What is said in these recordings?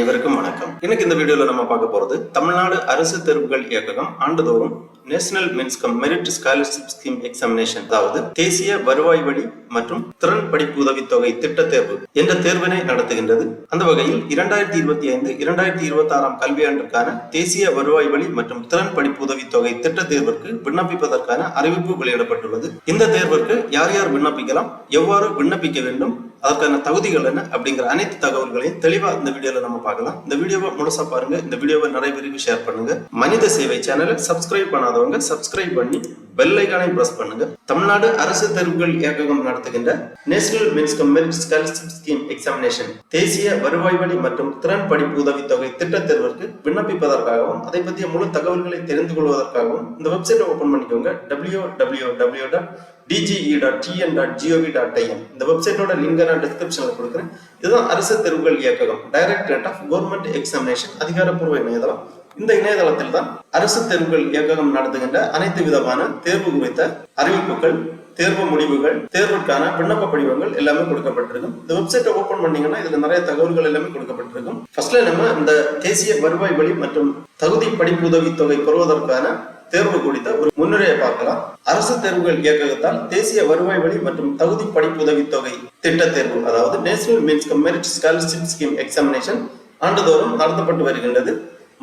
அனைவருக்கும் வணக்கம். இன்னைக்கு இந்த வீடியோல நம்ம பார்க்க போறது தமிழ்நாடு அரசு தேர்வுகள் இயக்ககம் ஆண்டுதோறும் national means cum merit scholarship scheme examination, அதாவது தேசிய வருவாய் வழி மற்றும் திறன் படிப்பு உதவித்தொகை திட்ட தேர்வு என்ற தேர்வினை நடத்துகின்றது. அந்த வகையில் 2025-2026 கல்வியாண்டிற்கான தேசிய வருவாய் வழி மற்றும் திறன் படிப்பு உதவித்தொகை திட்ட தேர்விற்கு விண்ணப்பிப்பதற்கான அறிவிப்பு வெளியிடப்பட்டுள்ளது. இந்த தேர்விற்கு யார் யார் விண்ணப்பிக்கலாம், எவ்வாறு விண்ணப்பிக்க வேண்டும், அதற்கான தகுதிகள் என்ன அப்படிங்கிற அனைத்து தகவல்களையும் தெளிவா இந்த வீடியோல நம்ம பார்க்கலாம். இந்த வீடியோவை முழுசா பாருங்க. இந்த வீடியோவை நிறைய பேருக்கு ஷேர் பண்ணுங்க. மனித சேவை சேனலை சப்ஸ்கிரைப் பண்ணாதவங்க சப்ஸ்கிரைப் பண்ணி பெல் ஐகானை பிரஸ் பண்ணுங்க. தமிழ்நாடு அரசு தேர்வுகள் இயக்ககம் நடத்துகின்ற national means cum merit scholarship scheme examination தேசிய வருவாய் வழி மற்றும் திறன் படிப்பு உதவித்தொகை திட்ட தேர்விற்கு விண்ணப்பிப்பதற்காகவும் அதை பற்றிய முழு தகவல்களை தெரிந்து கொள்வதற்காகவும் இந்த வெப்சைட்டை ஓபன் பண்ணிக்கோங்க. www.dge.tn.gov.in. இந்த வெப்சைட்டோட லிங்க் நான் டிஸ்கிரிப்ஷன்ல கொடுக்குறேன். இதுதான் அரசு தேர்வுகள் இயக்ககம், டைரக்டரேட் ஆஃப் கவர்மெண்ட் எக்ஸாமினேஷன் அதிகாரப்பூர்வ இணையதளம். இந்த இணையதளத்தில் தான் அரசு தேர்வுகள் இயக்ககம் நடத்துகின்ற அனைத்து விதமான தேர்வு குறித்த அறிவிப்புகள், தேர்வு முடிவுகள், தேர்வுக்கான விண்ணப்ப படிவங்கள் எல்லாமே கொடுக்கப்பட்டிருக்கும். இந்த வெப்சைட்டை ஓபன் பண்ணீங்கன்னா இதுல நிறைய தகவல்கள் எல்லாமே கொடுக்கப்பட்டிருக்கும். ஃபர்ஸ்ட்ல நம்ம இந்த தேசிய வருவாய் வழி மற்றும் தகுதி படிப்பு உதவித்தொகை பெறுவதற்கான தேர்வு குறித்த ஒரு முன்னுரையை பார்க்கலாம். அரசு தேர்வுகள் இயக்ககத்தால் தேசிய வருவாய் வழி மற்றும் தகுதி படிப்பு உதவித்தொகை திட்ட தேர்வு, அதாவது national means cum merit scholarship scheme examination ஆண்டுதோறும் நடத்தப்பட்டு வருகின்றது.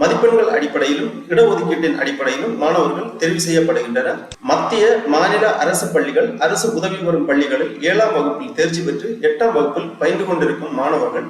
மதிப்பெண்கள் அடிப்படையிலும் இடஒதுக்கீட்டின் அடிப்படையிலும் மாணவர்கள் தெரிவு செய்யப்படுகின்றனர். மத்திய மாநில அரசு பள்ளிகள், அரசு உதவி பெறும் பள்ளிகளில் 7ஆம் வகுப்பில் தேர்ச்சி பெற்று 8ஆம் வகுப்பில் பயின்று கொண்டிருக்கும் மாணவர்கள்,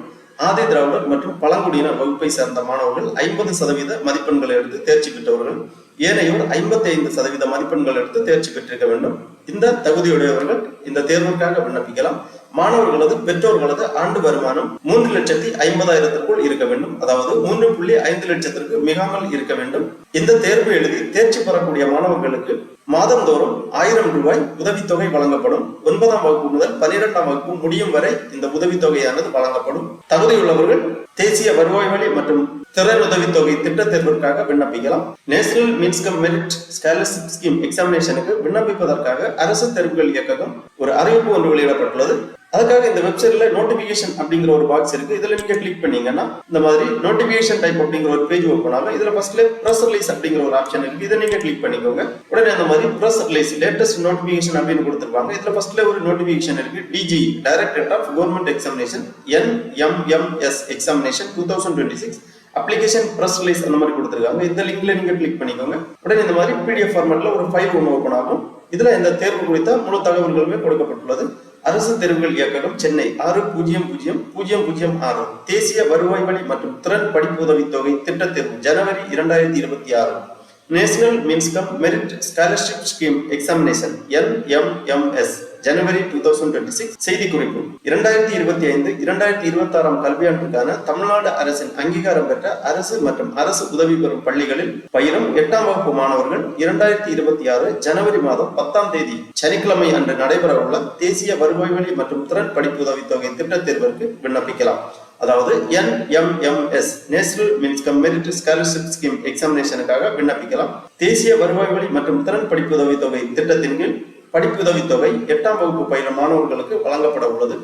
ஆதி திராவிடர் மற்றும் பழங்குடியின வகுப்பை சேர்ந்த மாணவர்கள் 50% மதிப்பெண்களை எடுத்து தேர்ச்சி பெற்றவர்கள், ஏனையோர் 55% மதிப்பெண்கள் எடுத்து தேர்ச்சி பெற்றிருக்க வேண்டும். இந்த தகுதியுடையவர்கள் இந்த தேர்வுக்காக விண்ணப்பிக்கலாம். மாணவர்களது பெற்றோர்களது ஆண்டு வருமானம் 3,50,000 இருக்க வேண்டும், அதாவது 3.5 லட்சத்திற்கு மிகாமல் இருக்க வேண்டும். இந்த தேர்வு எழுதி தேர்ச்சி பெறக்கூடிய மாணவர்களுக்கு மாதந்தோறும் 1000 ரூபாய் உதவித்தொகை வழங்கப்படும். 9ஆம் வகுப்பு முதல் 12ஆம் வகுப்பு முடியும் வரை இந்த உதவித்தொகையானது வழங்கப்படும். தகுதியுள்ளவர்கள் தேசிய வருவாய் வழி மற்றும் திறன் உதவித்தொகை திட்ட தேர்விற்காக விண்ணப்பிக்கலாம். National means cum merit scholarship scheme எக்ஸாமினேஷனுக்கு விண்ணப்பிப்பதற்காக அரசு தேர்வுகள் இயக்ககம் ஒரு அறிவிப்பு ஒன்று வெளியிடப்பட்டுள்ளது. அதுக்காக இந்த வெப்சைட்ல நோட்டிபிகேஷன் அப்படிங்கிற ஒரு பாக்ஸ் இருக்கு. இதுல நீங்க கிளிக் பண்ணீங்கன்னா இந்த மாதிரி நோட்டிபிகேஷன் டைப் அப்படிங்கிற ஒரு பேஜ் ஓபன் ஆகும். இதுல ஃபர்ஸ்ட்ல பிரஸ் ரிலீஸ் அப்படிங்கிற ஒரு ஆப்ஷன் இருக்கு. இதை நீங்க கிளிக் பண்ணிக்கோங்க. உடனே அந்த மாதிரி பிரஸ் ரிலீஸ் லேட்டஸ்ட் நோட்டிபிகேஷன் அப்படின்னு கொடுத்திருப்பாங்க. இதுல ஃபர்ஸ்ட்ல ஒரு நோட்டிபிகேஷன் இருக்கு. DG directorate of government examination NMMS examination 2026 application press release அந்த மாதிரி கொடுத்திருக்காங்க. இந்த லிங்க்ல நீங்க கிளிக் பண்ணிக்கோங்க. உடனே இந்த மாதிரி PDF ஃபார்மேட்ல ஒரு ஃபைல் ஒன்று ஓபன் ஆகும். இதுல இந்த தேர்வு குறித்த முழு தகவல்களுமே கொடுக்கப்பட்டுள்ளது. அரசு தேர்வுகள் இயக்ககம், சென்னை 600006 தேசிய வருவாய் வழி மற்றும் திறன் படிப்பு உதவித்தொகை திட்ட தேர்வு ஜனவரி 2026. National means cum merit scholarship scheme examination NMMS ஜனவரி 2026. செய்தி குறிப்பு: 2025-2026 கல்வியாண்டிற்கான தமிழ்நாடு அரசின் அங்கீகாரம் பெற்ற அரசு மற்றும் அரசு உதவி பெறும் பள்ளிகளில் பயிலும் 8ஆம் வகுப்பு மாணவர்கள் 2026 ஜனவரி மாதம் 10ஆம் தேதி சனிக்கிழமை அன்று நடைபெற உள்ள தேசிய வருவாய் வழி மற்றும் திறன் படிப்பு உதவித்தொகை திட்ட தேர்விற்கு விண்ணப்பிக்கலாம். அதாவது NMMS national means cum merit scholarship scheme எக்ஸாமினேஷனுக்காக விண்ணப்பிக்கலாம். தேசிய வருவாய் வழி மற்றும் திறன் படிப்பு உதவித்தொகை திட்டத்தின் கீழ் படிப்பு உதவித்தொகை 8ஆம் வகுப்பு பயிலும் மாணவர்களுக்கு வழங்கப்பட உள்ளது.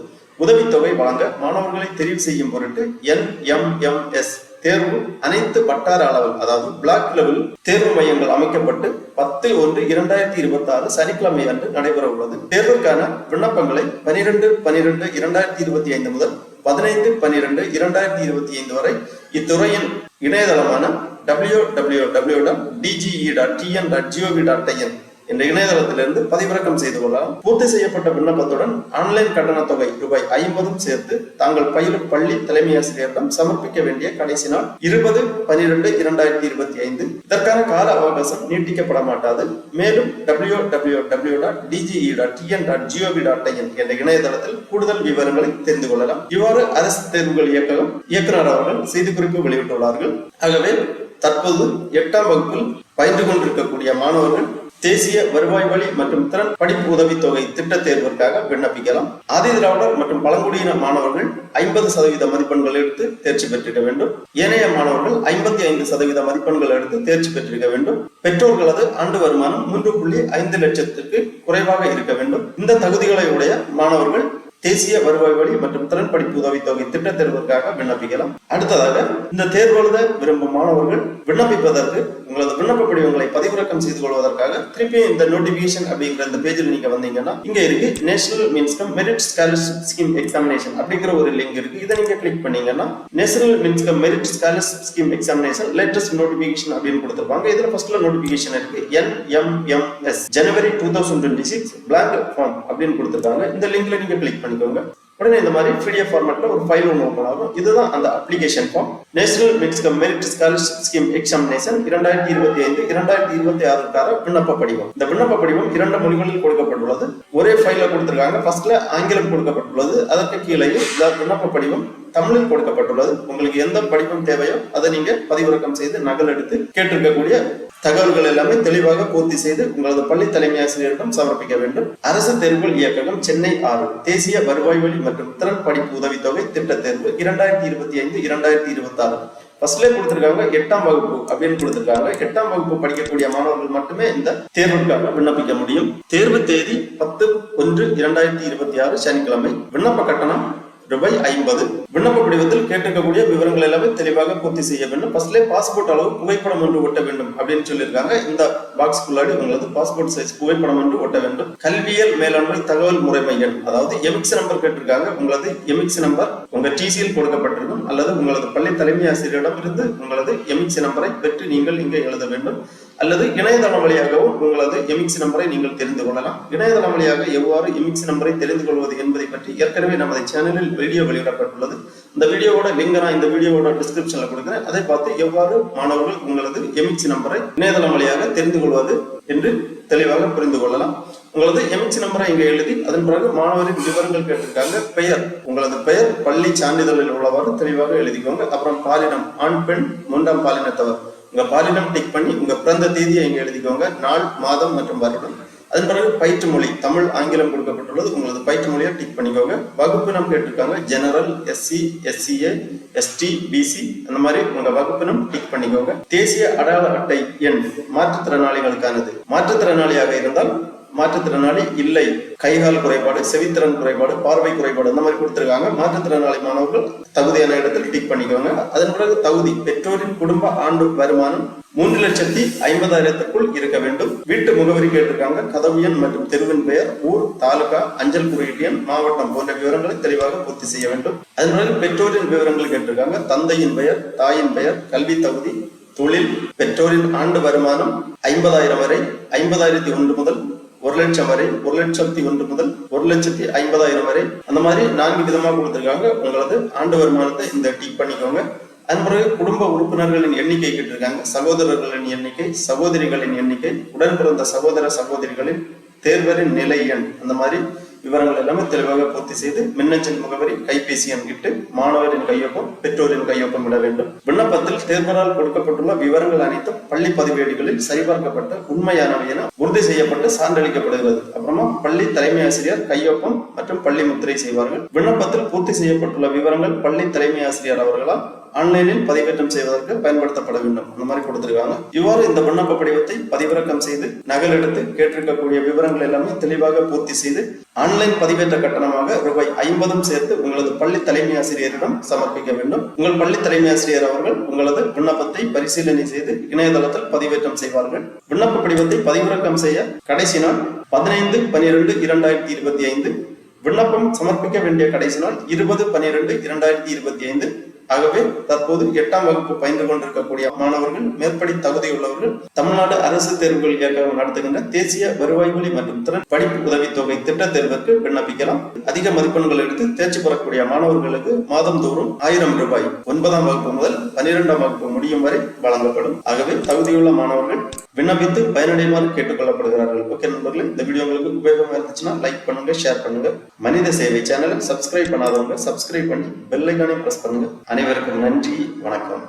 உதவித்தொகை வழங்க மாணவர்களை தெரிவு செய்யும் பொருட்டு NMMS தேர்வு அனைத்து வட்டார அளவில், அதாவது பிளாக் லெவல் தேர்வு மையங்கள் அமைக்கப்பட்டு 10/1/2026 சனிக்கிழமை அன்று நடைபெற உள்ளது. தேர்வுக்கான விண்ணப்பங்களை 12/12/2025 முதல் 15/12/2025 வரை இத்துறையின் இணையதளமான www.dge.tn.gov.in என்ற இணையதளத்திலிருந்து பதிவிறக்கம் செய்து கொள்ளலாம். பூர்த்தி செய்யப்பட்ட விண்ணப்பத்துடன் ஆன்லைன் கட்டண தொகை ரூபாய் 50 சேர்த்து தாங்கள் பயிலும் பள்ளி தலைமை ஆசிரியரிடம் சமர்ப்பிக்க வேண்டிய கடைசி நாள் 20/12/2025. இதற்கான கால அவகாசம் நீட்டிக்கப்பட மாட்டாது. மேலும் www.dge.tn.gov.in என்ற இணையதளத்தில் கூடுதல் விவரங்களை தெரிந்து கொள்ளலாம். இவ்வாறு அரசு தேர்வுகள் இயக்ககம் இயக்குனர் அவர்கள் செய்திக்குறிப்பு வெளியிட்டுள்ளார்கள். ஆகவே தற்போது 8ஆம் வகுப்பில் பயின்று கொண்டிருக்கக்கூடிய மாணவர்கள் தேசிய வருவாய் வழி மற்றும் திறன் படிப்பு உதவித்தொகை திட்ட தேர்விற்காக விண்ணப்பிக்கலாம். ஆதி திராவிடர் மற்றும் பழங்குடியின மாணவர்கள் 50% மதிப்பெண்கள் எடுத்து தேர்ச்சி பெற்றிருக்க வேண்டும். ஏனைய மாணவர்கள் 55% மதிப்பெண்கள் எடுத்து தேர்ச்சி பெற்றிருக்க வேண்டும். பெற்றோர்களது ஆண்டு வருமானம் 3.5 லட்சத்திற்கு குறைவாக இருக்க வேண்டும். இந்த தகுதிகளை உடைய மாணவர்கள் தேசிய வருவாய் வழி மற்றும் திறன் படிப்பு உதவித்தொகை திட்ட தேர்விற்காக விண்ணப்பிக்கலாம். அடுத்ததாக இந்த தேர்வு எழுத விரும்பும் மாணவர்கள் விண்ணப்பிப்பதற்கு உங்களது விண்ணப்ப படிவங்களை பதிவிறக்கம் செய்து கொள்வதற்காக திருப்பி இந்த நோட்டிபிகேஷன் அப்படிங்கிற இந்த பேஜில் நீங்க வந்தீங்கன்னா இங்க இருக்கு national means cum merit scholarship scheme examination அப்படிங்கிற ஒரு லிங்க் இருக்கு. இதை நீங்க கிளிக் பண்ணீங்கன்னா national means cum merit scholarship scheme examination latest notification அப்படின்னு கொடுத்திருப்பாங்க. இதுல ஃபர்ஸ்ட்ல நோட்டிபிகேஷன் இருக்கு NMMS ஜனவரி 2026 blank ஃபார்ம் அப்படின்னு கொடுத்திருக்காங்க. இந்த லிங்க்ல நீங்க கிளிக் பண்ணிக்கோங்க. உடனே இந்த மாதிரி PDF ஃபார்மேட்ல ஒரு ஃபைல் ஒன்று ஓபன் ஆகும். இதுதான் அந்த application form. National means cum merit scholarship scheme examination 2025-2026 விண்ணப்ப படிவம். இந்த விண்ணப்ப படிவம் 2 மொழிகளில் கொடுக்கப்பட்டுள்ளது. ஒரே ஃபைல்ல கொடுத்திருக்காங்க. ஃபர்ஸ்ட்ல ஆங்கிலம் கொடுக்கப்பட்டுள்ளது. அதற்கு கீழேயும் இந்த விண்ணப்ப படிவம் தமிழில் கொடுக்கப்பட்டுள்ளது. உங்களுக்கு எந்த படிவம் தேவையோ அதை நீங்க பதிவிறக்கம் செய்து நகல் எடுத்து கேட்டிருக்கக்கூடிய தகவல்கள் எல்லாமே தெளிவாக பூர்த்தி செய்து உங்களது பள்ளி தலைமை ஆசிரியரிடம் சமர்ப்பிக்க வேண்டும். அரசு தேர்வுகள் இயக்ககம் சென்னை 6 தேசிய வருவாய் வழி மற்றும் திறன் படிப்பு உதவித்தொகை திட்ட தேர்வு 2025-2026 ஃபர்ஸ்ட்ல கொடுத்திருக்காங்க 8ஆம் வகுப்பு அப்படின்னு கொடுத்திருக்காங்க. 8ஆம் வகுப்பு படிக்கக்கூடிய மாணவர்கள் மட்டுமே இந்த தேர்வுக்காக விண்ணப்பிக்க முடியும். தேர்வு தேதி 10/1/2026 சனிக்கிழமை. விண்ணப்ப கட்டணம் ரூபாய் 50. விண்ணப்ப படிவத்தில் கேட்டிருக்கக்கூடிய விவரங்கள் எல்லாமே தெளிவாக பூர்த்தி செய்ய வேண்டும். ஃபர்ஸ்ட்ல பாஸ்போர்ட் அளவு புகைப்படம் ஒன்று ஒட்ட வேண்டும் அப்படின்னு சொல்லியிருக்காங்க. இந்த பாக்ஸ்க்குள்ளாடி உங்களது பாஸ்போர்ட் சைஸ் புகைப்படம் ஒன்று ஒட்ட வேண்டும். கல்வியல் மேலாண்மை தகவல் முறைமை எண் அதாவது எமிக்ஸ் நம்பர் கேட்டிருக்காங்க. உங்களது எமிக்ஸ் நம்பர் உங்க TCL கொடுக்கப்பட்டிருக்கும் அல்லது உங்களது பள்ளி தலைமை ஆசிரியரிடம் இருந்து உங்களது எமிக்ஸ் நம்பரை பெற்று நீங்கள் இங்கே எழுத வேண்டும். அல்லது இணையதளம் வழியாகவும் உங்களது எமிக்ஸ் நம்பரை நீங்கள் தெரிந்து கொள்ளலாம். இணையதளம் வழியாக எவ்வாறு எமிக்ஸ் நம்பரை தெரிந்து கொள்வது என்பதை பற்றி ஏற்கனவே நமது சேனலில் வீடியோ வெளியிடப்பட்டுள்ளது. இந்த வீடியோவோட லிங்க் நான் இந்த வீடியோவோட டிஸ்கிரிப்ஷன்ல கொடுக்கிறேன். அதை பார்த்து எவ்வாறு மாணவர்கள் உங்களது எமிக்ஸ் நம்பரை இணையதளம் வழியாக தெரிந்து கொள்வது என்று தெளிவாக புரிந்து கொள்ளலாம். உங்களது எமிக்ஸ் நம்பரை இங்க எழுதி அதன் பிறகு மாணவரின் விவரங்கள் கேட்டிருக்காங்க. பெயர் உங்களது பெயர் பள்ளி சான்றிதழில் உள்ளவாறு தெளிவாக எழுதிக்கோங்க. அப்புறம் பாலினம் ஆண் பெண் 3ஆம் பாலினத்தவர் உங்க பாலினம் டிக் பண்ணி உங்க பிறந்த தேதியை இங்க எழுதிக்கோங்க. நாள் மாதம் மற்றும் வருடம். அதன் பிறகு பயிற்று மொழி தமிழ் ஆங்கிலம் கொடுக்கப்பட்டுள்ளது. உங்களது பயிற்று மொழியை டிக் பண்ணிக்கோங்க. வகுப்பினம் கேட்டிருக்காங்க. General SC SCA ST BC அந்த மாதிரி உங்க வகுப்பினம் டிக் பண்ணிக்கோங்க. தேசிய அடையாள அட்டை எண் மாற்றுத்திறனாளிகளுக்கானது. மாற்றுத்திறனாளியாக இருந்தால் மாற்றுத்திறனாளி இல்லை கைகால் குறைபாடு செவித்திறன் குறைபாடு பார்வை குறைபாடு அந்த மாதிரி கொடுத்திருக்காங்க. மாற்றுத்திறனாளி மாணவர்கள் தகுதியான இடத்தில் டிக் பண்ணிக்கோங்க. அதன் பிறகு தகுதி பெற்றோரின் குடும்ப ஆண்டு வருமானம் 3,50,000 இருக்க வேண்டும். வீட்டு முகவரி கேட்டிருக்காங்க. கதவு எண் மற்றும் தெருவின் பெயர் ஊர் தாலுகா அஞ்சல் குறியீட்டு எண் மாவட்டம் போன்ற விவரங்களை தெளிவாக பூர்த்தி செய்ய வேண்டும். அதன் பிறகு பெற்றோரின் விவரங்கள் கேட்டிருக்காங்க. தந்தையின் பெயர் தாயின் பெயர் கல்வி தகுதி தொழில் பெற்றோரின் ஆண்டு வருமானம் 50,000 வரை 50,001 முதல் 1,00,000 வரை 1,01 முதல் 1,50,000 வரை அந்த மாதிரி 4 விதமாக கொடுத்திருக்காங்க. உங்களது ஆண்டு வருமானத்தை இந்த டிக் பண்ணிக்கோங்க. அதன் பிறகு குடும்ப உறுப்பினர்களின் எண்ணிக்கை கேட்டிருக்காங்க. சகோதரர்களின் எண்ணிக்கை சகோதரிகளின் எண்ணிக்கை உடன் பிறந்த சகோதர சகோதரிகளின் தேர்வரின் நிலை எண் அந்த மாதிரி விவரங்கள் எல்லாமே தெளிவாக பூர்த்தி செய்து மின்னஞ்சல் முகவரி கைபேசி எண் இட்டு மாணவரின் கையொப்பம் பெற்றோரின் கையொப்பம் இட வேண்டும். விண்ணப்பத்தில் தேர்வரால் கொடுக்கப்பட்டுள்ள விவரங்கள் அனைத்தும் பள்ளி பதிவேடுகளில் சரிபார்க்கப்பட்ட உண்மையானவை என உறுதி செய்யப்பட்டு சான்றளிக்கப்படுகிறது. அப்புறமா பள்ளி தலைமை ஆசிரியர் கையொப்பம் மற்றும் பள்ளி முத்திரை செய்வார்கள். விண்ணப்பத்தில் பூர்த்தி செய்யப்பட்டுள்ள விவரங்கள் பள்ளி தலைமை ஆசிரியர் அவர்களால் ஆன்லைனில் பதிவேற்றம் செய்வதற்கு பயன்படுத்தப்பட வேண்டும் அந்த மாதிரி கொடுத்திருக்காங்க. இவ்வாறு இந்த விண்ணப்ப படிவத்தை பதிவிறக்கம் செய்து நகல் எடுத்து கேட்டிருக்கக்கூடிய விவரங்கள் எல்லாமே தெளிவாக பூர்த்தி செய்து ஆன்லைன் பதிவேற்ற கட்டணமாக ரூபாய் 50 சேர்த்து உங்களது பள்ளி தலைமை ஆசிரியரிடம் சமர்ப்பிக்க வேண்டும். உங்கள் பள்ளி தலைமை ஆசிரியர் அவர்கள் உங்களது விண்ணப்பத்தை பரிசீலனை செய்து இணையதளத்தில் பதிவேற்றம் செய்வார்கள். விண்ணப்ப படிவத்தை பதிவிறக்கம் செய்ய கடைசி நாள் 15/12/2025. விண்ணப்பம் சமர்ப்பிக்க வேண்டிய கடைசி நாள் 20/12/2025. ஆகவே தற்போது 8ஆம் வகுப்பு பயின்று கொண்டிருக்கக்கூடிய மாணவர்கள் மேற்படி தகுதியுள்ளவர்கள் தமிழ்நாடு அரசு தேர்வுகள் இயக்ககம் நடத்துகின்ற தேசிய வருவாய் வழி மற்றும் திறன் படிப்பு உதவித்தொகை திட்ட தேர்விற்கு விண்ணப்பிக்கலாம். அதிக மதிப்பெண்கள் எடுத்து தேர்ச்சி பெறக்கூடிய மாணவர்களுக்கு மாதந்தோறும் 1000 ரூபாய் 9ஆம் வகுப்பு முதல் 12ஆம் வகுப்பு முடியும் வரை வழங்கப்படும். ஆகவே தகுதியுள்ள மாணவர்கள் விண்ணப்பித்து பயனடையுமாறு கேட்டுக்கொள்ளப்படுகிறார்கள். ஓகே நண்பர்களே, இந்த வீடியோ உங்களுக்கு உபயோகமா இருந்துச்சுன்னா லைக் பண்ணுங்க, ஷேர் பண்ணுங்க. மனித சேவை சேனலை சப்ஸ்கிரைப் பண்ணாதவங்க சப்ஸ்கிரைப் பண்ணி பெல் ஐகானை பிரஸ் பண்ணுங்க. அனைவருக்கும் நன்றி, வணக்கம்.